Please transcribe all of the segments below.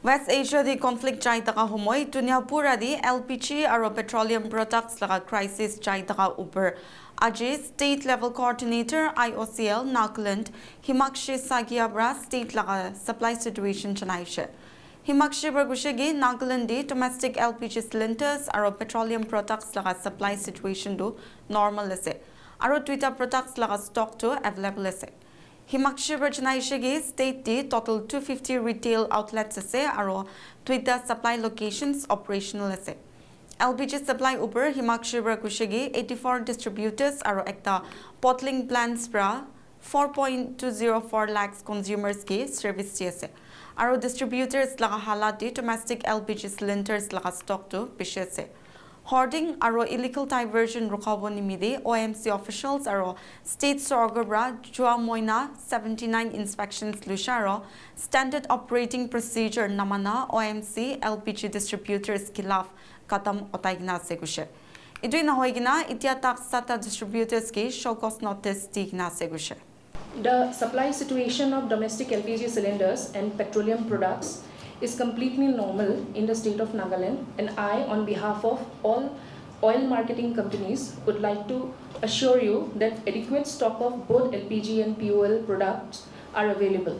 West Asia di conflict chai taka homoy dunia pura di LPG aro petroleum products laga crisis chai taka upar. Aji state level coordinator IOCL Nagaland Himakshi Sagiabra state laga supply situation chanaishe. Himakshi Bargushigi Nagaland di domestic LPG cylinders aro petroleum products laga supply situation do normal ase. Aro Twitter products laga stock to available ase. Himakshi Barjanaishagi state di total 250 retail outlets ase aro Twitter supply locations operational ase. LPG supply upar Himakshi Barkushagi 84 distributors aro ekta bottling plants pra 4.204 lakhs consumers ki service di ase. Aro distributors laga halat di domestic LPG cylinders laga stock to pishe ase. Hoarding aro illegal diversion rukhawo nimide OMC officials aro state sorgobra jua moina 79 inspections lusharo standard operating procedure namana OMC LPG distributors khilaf katam otaigna segushe idui na hoigina itia tak sata distributors ki show cause notice tigna segushe. The supply situation of domestic LPG cylinders and petroleum products is completely normal in the state of Nagaland, and I, on behalf of all oil marketing companies, would like to assure you that adequate stock of both LPG and POL products are available.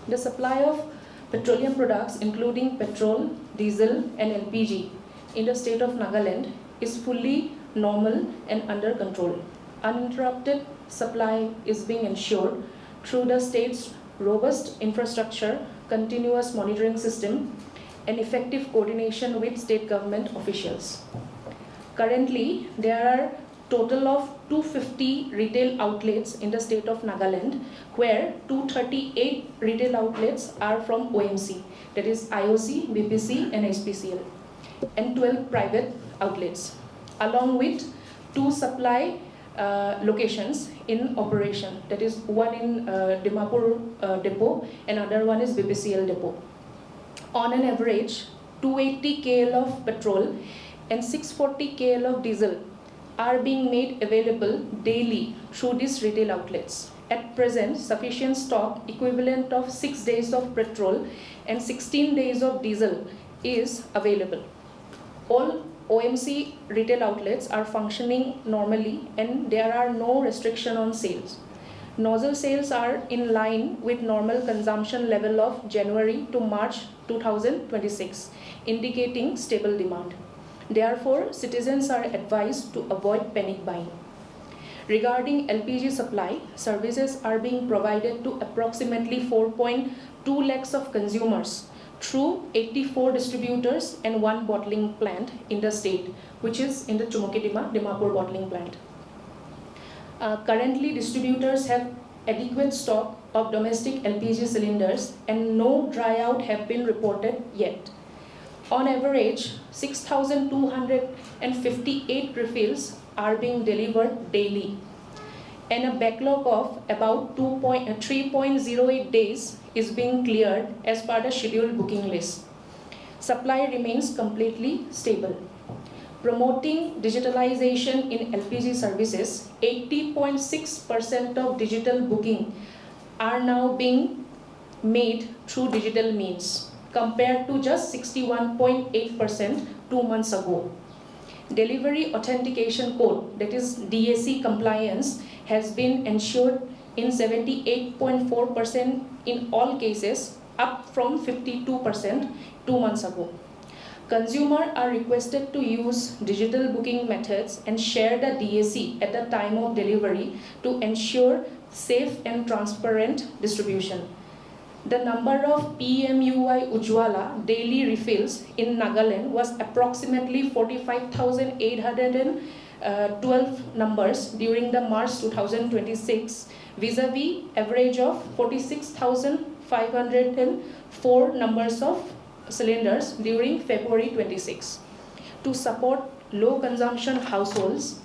The supply of petroleum products, including petrol, diesel, and LPG, in the state of Nagaland is fully normal and under control. Uninterrupted supply is being ensured through the state's robust infrastructure, continuous monitoring system, and effective coordination with state government officials. Currently, there are total of 250 retail outlets in the state of Nagaland, where 238 retail outlets are from OMC, that is IOC, BPC, and SPCL, and 12 private outlets, along with 2 supply locations in operation, that is one in Dimapur depot and other one is BPCL depot. On an average, 280 KL of petrol and 640 KL of diesel are being made available daily through these retail outlets. At present, sufficient stock equivalent of 6 days of petrol and 16 days of diesel is available. All OMC retail outlets are functioning normally and there are no restriction on sales. Nozzle sales are in line with normal consumption level of January to March 2026, indicating stable demand. Therefore, citizens are advised to avoid panic buying. Regarding LPG supply, services are being provided to approximately 4.2 lakhs of consumers through 84 distributors and 1 bottling plant in the state, which is in the Dimapur bottling plant. Currently, distributors have adequate stock of domestic LPG cylinders and no dry out have been reported yet. On average, 6,258 refills are being delivered daily, and a backlog of about 3.08 days is being cleared as per the scheduled booking list. Supply remains completely stable. Promoting digitalization in LPG services, 80.6% of digital booking are now being made through digital means, compared to just 61.8% 2 months ago. Delivery authentication code, that is DAC compliance, has been ensured in 78.4% in all cases, up from 52% 2 months ago. Consumers are requested to use digital booking methods and share the DAC at the time of delivery to ensure safe and transparent distribution. The number of PMUI Ujwala daily refills in Nagaland was approximately 45,812 numbers during the March 2026, vis-a-vis average of 46,504 numbers of cylinders during February 26. To support low consumption households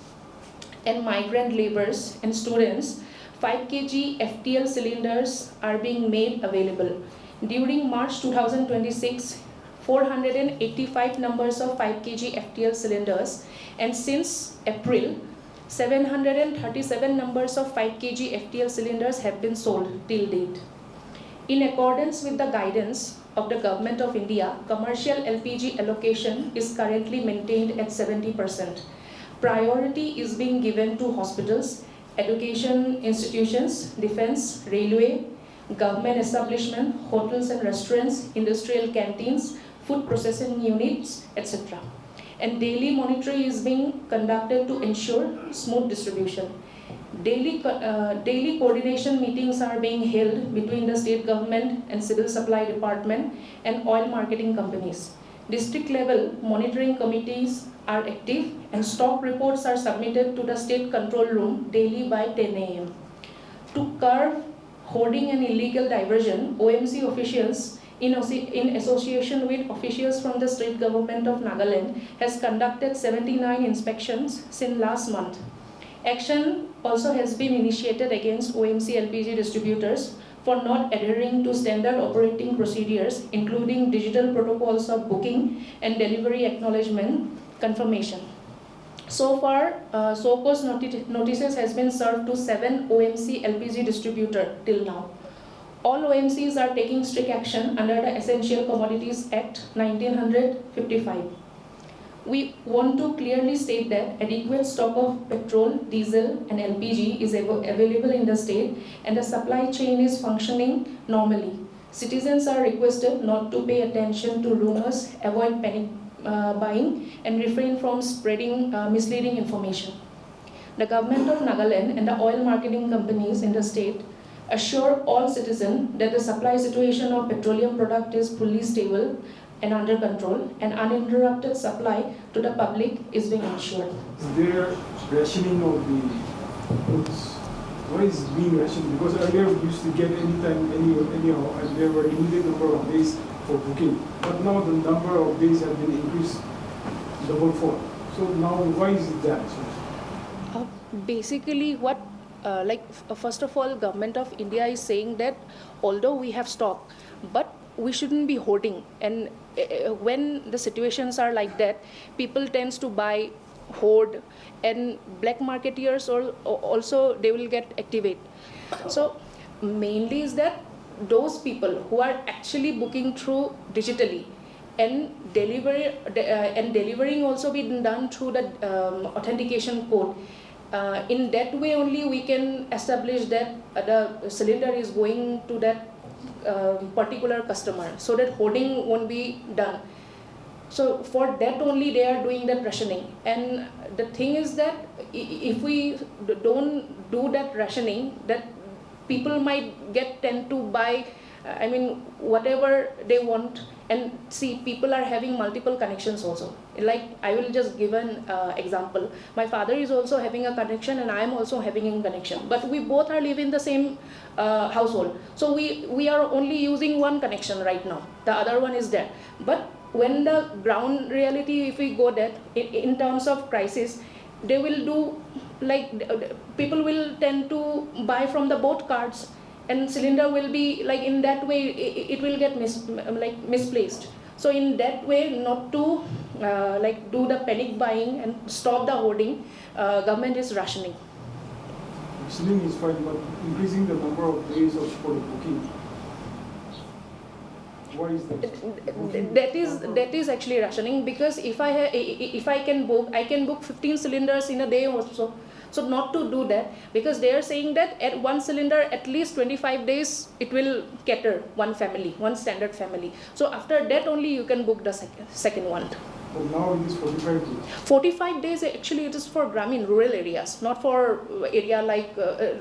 and migrant laborers and students, 5 kg FTL cylinders are being made available. During March 2026, 485 numbers of 5 kg FTL cylinders, and since April, 737 numbers of 5 kg FTL cylinders have been sold till date. In accordance with the guidance of the Government of India, commercial LPG allocation is currently maintained at 70%. Priority is being given to hospitals, education institutions, defense, railway, government establishment, hotels and restaurants, industrial canteens, food processing units, etc. And daily monitoring is being conducted to ensure smooth distribution. Daily coordination meetings are being held between the state government and civil supply department and oil marketing companies. District level monitoring committees are active and stock reports are submitted to the state control room daily by 10 a.m. To curb hoarding and illegal diversion, OMC officials in association with officials from the state government of Nagaland has conducted 79 inspections since last month. Action also has been initiated against OMC LPG distributors for not adhering to standard operating procedures, including digital protocols of booking and delivery acknowledgement confirmation. So far, SOCO's notices has been served to 7 OMC LPG distributors till now. All OMCs are taking strict action under the Essential Commodities Act 1955. We want to clearly state that adequate stock of petrol, diesel and LPG is available in the state and the supply chain is functioning normally. Citizens are requested not to pay attention to rumors, avoid panic buying and refrain from spreading misleading information. The government of Nagaland and the oil marketing companies in the state assure all citizens that the supply situation of petroleum product is fully stable and under control, and uninterrupted supply to the public is being ensured. Is there rationing of the goods? Why is it being rationed? Because earlier we used to get anytime, anyhow, and there were limited number of days for booking. But now the number of days have been increased double four. So now why is it that? Basically, what first of all, government of India is saying that although we have stock, but we shouldn't be hoarding, and when the situations are like that, people tends to buy, hoard, and black marketeers also they will get activate. So mainly is that those people who are actually booking through digitally and delivering also being done through the authentication code. In that way only we can establish that the cylinder is going to that particular customer, so that hoarding won't be done. So for that only they are doing that rationing. And the thing is that if we don't do that rationing, that people might tend to buy whatever they want. And see, people are having multiple connections also. Like, I will just give an example. My father is also having a connection and I am also having a connection, but we both are living in the same household. So we are only using one connection right now, the other one is there. But when the ground reality, if we go that in terms of crisis, they will do like, people will tend to buy from the both cards, and cylinder will be like, in that way it will get misplaced. So in that way, not to do the panic buying and stop the hoarding, government is rationing. Rationing is fine, but increasing the number of days for the booking. Why is that? That is actually rationing, because if I can book, I can book 15 cylinders in a day also. So not to do that, because they are saying that at one cylinder, at least 25 days, it will cater one family, one standard family. So after that only you can book the second one. But now it is 45 days. 45 days actually it is for Gramin, rural areas, not for area like,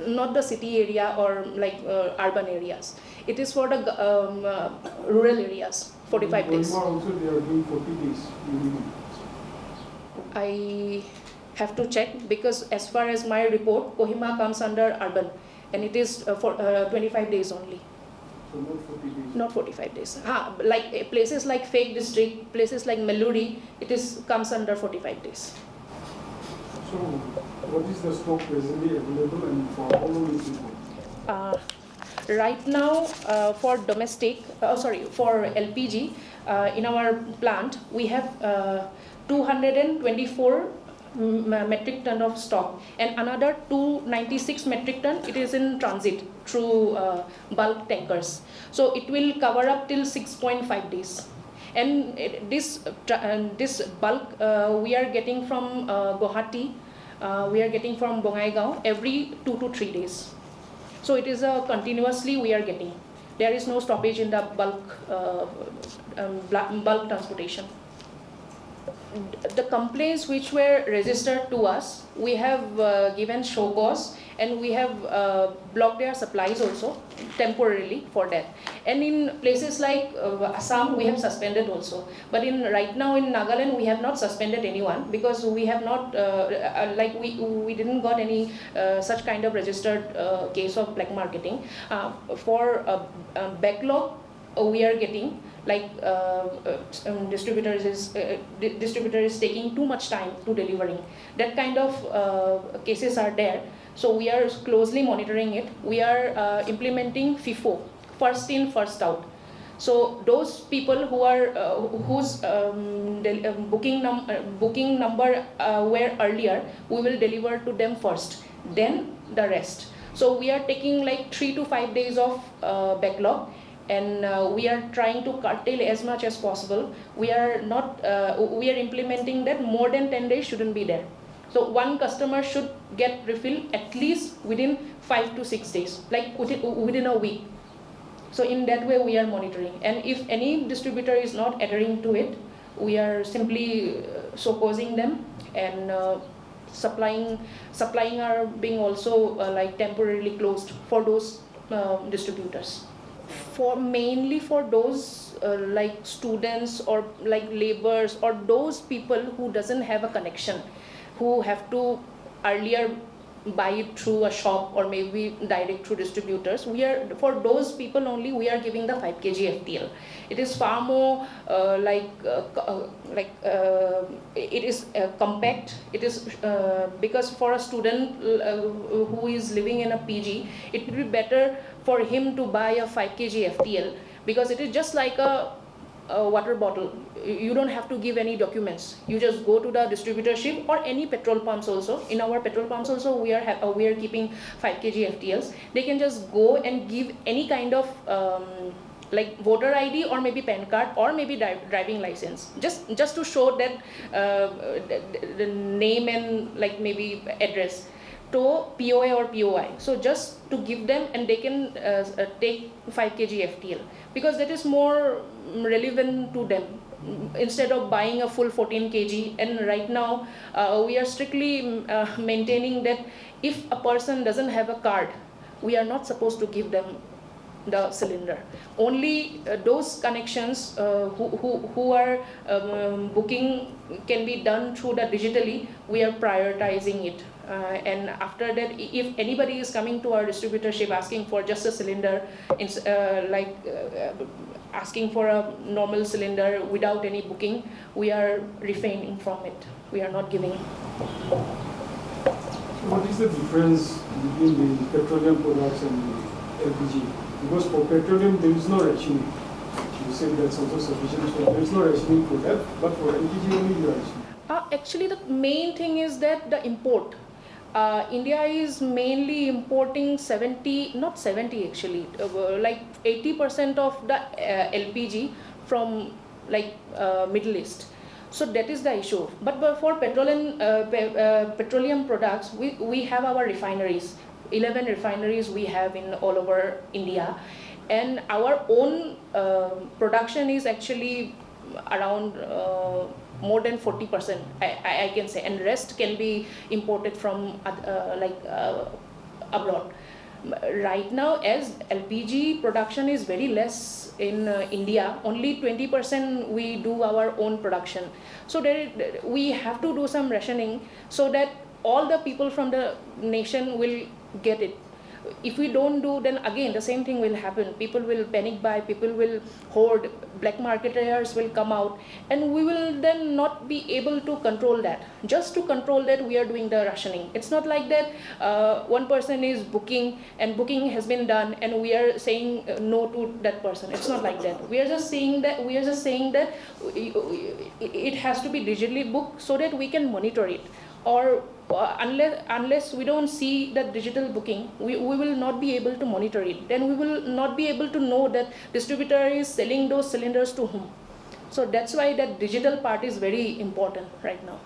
not the city area or like urban areas. It is for the rural areas, 45 days. Also they are doing 40 days minimum. I have to check, because as far as my report, Kohima comes under urban, and it is for 25 days only. So not 40 days? Not 45 days. Like places like Fake District, places like Meluri, comes under 45 days. So what is the stock presently available and for how long is it? Right now, for domestic, for LPG, in our plant, we have 224 metric ton of stock, and another 296 metric ton it is in transit through bulk tankers. So it will cover up till 6.5 days. And this bulk we are getting from Guwahati, we are getting from Bongaigaon every 2 to 3 days. So it is a continuously we are getting. There is no stoppage in the bulk transportation. The complaints which were registered to us, we have given show cause, and we have blocked their supplies also temporarily for that. And in places like Assam, we have suspended also. But right now in Nagaland, we have not suspended anyone, because we have not we didn't got any such kind of registered case of black marketing. For backlog, we are getting like distributor is taking too much time to delivering. That kind of cases are there. So we are closely monitoring it. We are implementing FIFO, first in, first out. So those people who are whose booking number were earlier, we will deliver to them first, then the rest. So we are taking like 3 to 5 days of backlog, and we are trying to curtail as much as possible. We are not we are implementing that more than 10 days shouldn't be there. So one customer should get refill at least within 5 to 6 days, like within a week. So in that way we are monitoring, and if any distributor is not adhering to it, we are simply so causing them, and supplying are being also like temporarily closed for those distributors. Mainly for those like students or like laborers or those people who doesn't have a connection, who have to earlier buy it through a shop or maybe direct through distributors. For those people only we are giving the 5 kg FTL. It is far more it is compact. It is because for a student who is living in a PG, it would be better for him to buy a 5 kg FTL, because it is just like a water bottle. You don't have to give any documents. You just go to the distributorship or any petrol pumps also. In our petrol pumps also we are keeping 5 kg FTLs. They can just go and give any kind of like voter ID or maybe PAN card or maybe driving license, just to show that the name and like maybe address to POA or POI. So just to give them, and they can take 5 kg FTL, because that is more relevant to them instead of buying a full 14 kg. And right now we are strictly maintaining that if a person doesn't have a card, we are not supposed to give them the cylinder. Only those connections who are booking can be done through the digitally. We are prioritizing it, and after that, if anybody is coming to our distributorship asking for just a cylinder, asking for a normal cylinder without any booking, we are refraining from it. We are not giving. So what is the difference between the petroleum products and the LPG? Because for petroleum there is no rationing. You say that's also sufficient, so there is no rationing for that, but for LPG only you are rationing. Actually, the main thing is that the import. India is mainly importing like 80% of the LPG from like Middle East. So that is the issue. But for petroleum products, we have our refineries. 11 refineries we have in all over India, and our own production is actually around more than 40%, I can say, and rest can be imported from abroad. Right now, as LPG production is very less in India, only 20% we do our own production. So we have to do some rationing so that all the people from the nation will get it. If we don't do, then again the same thing will happen. People will panic buy, people will hoard, black marketers will come out, and we will then not be able to control that. Just to control that, we are doing the rationing. It's not like that one person is booking and booking has been done and we are saying no to that person. It's not like that. We are just saying that it has to be digitally booked so that we can monitor it. or unless we don't see that digital booking, we will not be able to monitor it. Then we will not be able to know that distributor is selling those cylinders to whom. So that's why that digital part is very important right now.